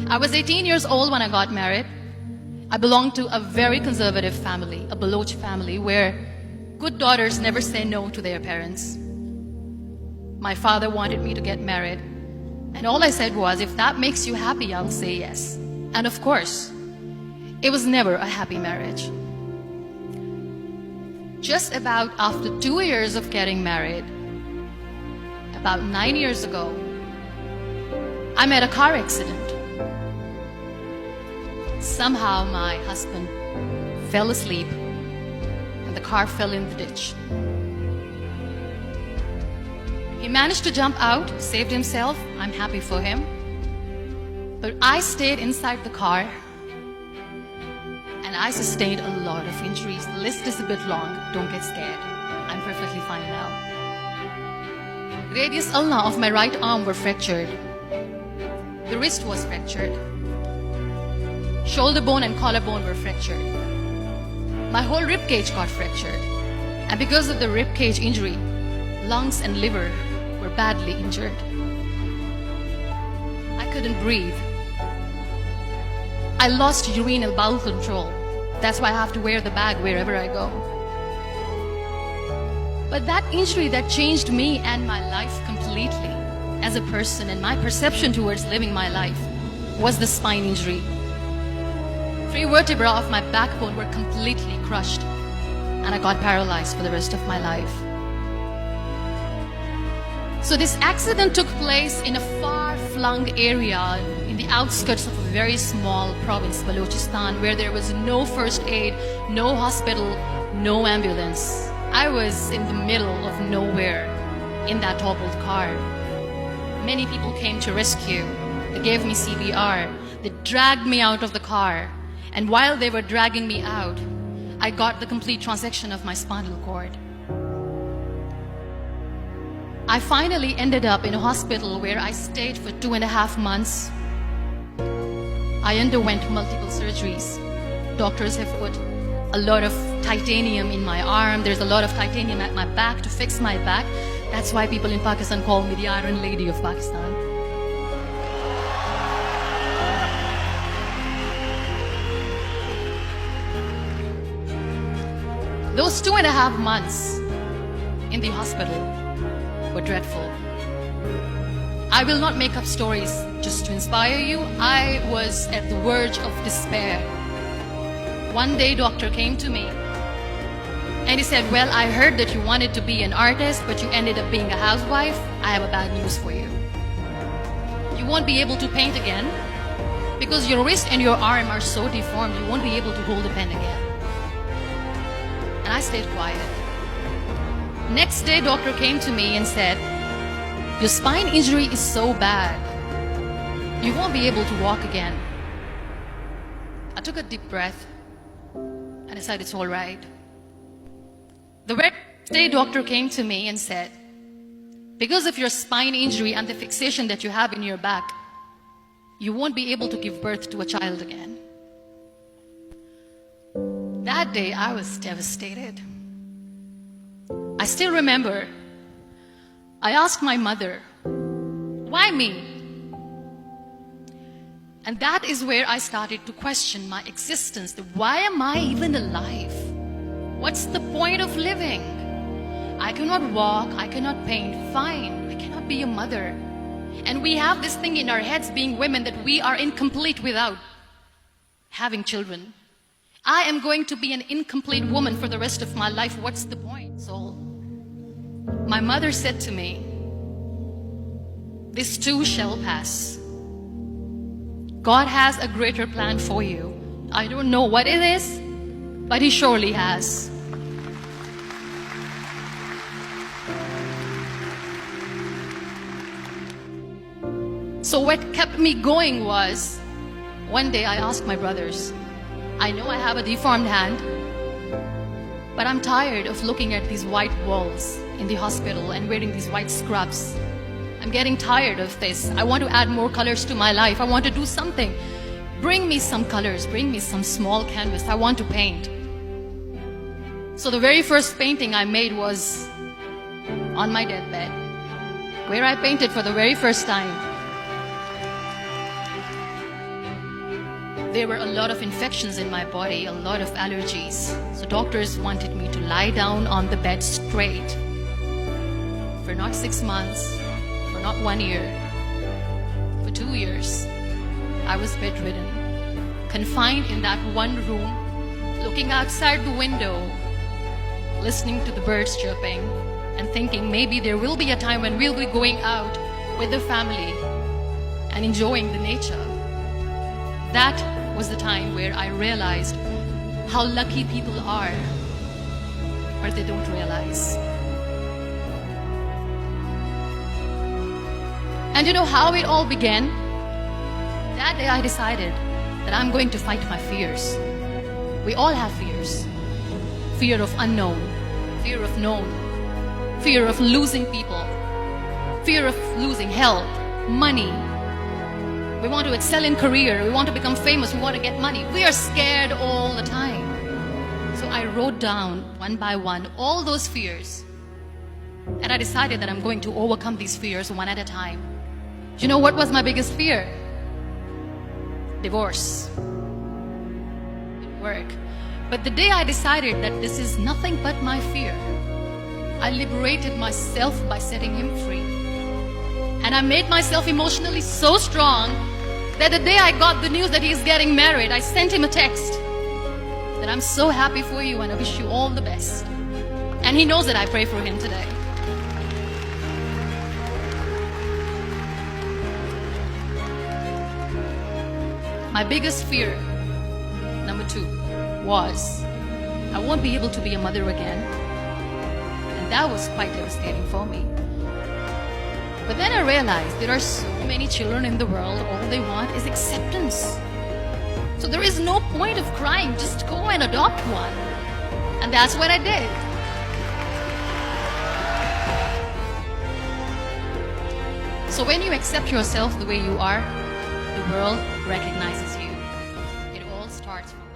I was 18 years old when I got married. I belonged to a very conservative family, a Baloch family, where good daughters never say no to their parents. My father wanted me to get married, and all I said was, if that makes you happy, I'll say yes. And of course, it was never a happy marriage. Just about after 2 years of getting married, about 9 years ago, I met a car accident. Somehow my husband fell asleep and the car fell in the ditch. He managed to jump out, saved himself. I'm happy for him. But I stayed inside the car and I sustained a lot of injuries. The list is a bit long. Don't get scared. I'm perfectly fine now. Radius ulna of my right arm were fractured. The wrist was fractured. Shoulder bone and collarbone were fractured. My whole rib cage got fractured. And because of the rib cage injury, lungs and liver were badly injured. I couldn't breathe. I lost urine and bowel control. That's why I have to wear the bag wherever I go. But that injury that changed me and my life completely as a person and my perception towards living my life was the spine injury. 3 vertebrae of my backbone were completely crushed and I got paralyzed for the rest of my life. So this accident took place in a far-flung area in the outskirts of a very small province, Balochistan, where there was no first aid, no hospital, no ambulance. I was in the middle of nowhere in that toppled car. Many people came to rescue. They gave me CPR. They dragged me out of the car. And while they were dragging me out, I got the complete transection of my spinal cord. I finally ended up in a hospital where I stayed for 2.5 months. I underwent multiple surgeries. Doctors have put a lot of titanium in my arm. There's a lot of titanium at my back to fix my back. That's why people in Pakistan call me the Iron Lady of Pakistan. Those 2.5 months in the hospital were dreadful. I will not make up stories just to inspire you. I was at the verge of despair. One day, doctor came to me and he said, well, I heard that you wanted to be an artist, but you ended up being a housewife. I have a bad news for you. You won't be able to paint again because your wrist and your arm are so deformed, you won't be able to hold a pen again. And I stayed quiet. Next day, doctor came to me and said, your spine injury is so bad, you won't be able to walk again. I took a deep breath and I said, it's all right. The very next day, doctor came to me and said, because of your spine injury and the fixation that you have in your back, you won't be able to give birth to a child again. That day, I was devastated. I still remember, I asked my mother, why me? And that is where I started to question my existence. Why am I even alive? What's the point of living? I cannot walk, I cannot paint, fine, I cannot be a mother. And we have this thing in our heads, being women, that we are incomplete without having children. I am going to be an incomplete woman for the rest of my life. What's the point? So my mother said to me, this too shall pass. God has a greater plan for you. I don't know what it is, but He surely has. So what kept me going was, one day I asked my brothers, I know I have a deformed hand, but I'm tired of looking at these white walls in the hospital and wearing these white scrubs. I'm getting tired of this. I want to add more colors to my life. I want to do something. Bring me some colors. Bring me some small canvas. I want to paint. So the very first painting I made was on my deathbed, where I painted for the very first time. There were a lot of infections in my body, a lot of allergies. So doctors wanted me to lie down on the bed straight for not 6 months, for not 1 year, for 2 years. I was bedridden, confined in that one room, looking outside the window, listening to the birds chirping, and thinking maybe there will be a time when we'll be going out with the family and enjoying the nature. That was the time where I realized how lucky people are, or they don't realize. And you know how it all began? That day I decided that I'm going to fight my fears. We all have fears. Fear of unknown, fear of known, fear of losing people, fear of losing health, money. We want to excel in career, we want to become famous, we want to get money. We are scared all the time. So I wrote down one by one all those fears. And I decided that I'm going to overcome these fears one at a time. Do you know what was my biggest fear? Divorce. It didn't work. But the day I decided that this is nothing but my fear, I liberated myself by setting him free. And I made myself emotionally so strong that the day I got the news that he's getting married, I sent him a text that I'm so happy for you and I wish you all the best. And he knows that I pray for him today. My biggest fear, number 2, was I won't be able to be a mother again. And that was quite devastating for me. But then I realized there are so many children in the world, all they want is acceptance. So there is no point of crying, just go and adopt one. And that's what I did. So when you accept yourself the way you are, the world recognizes you. It all starts from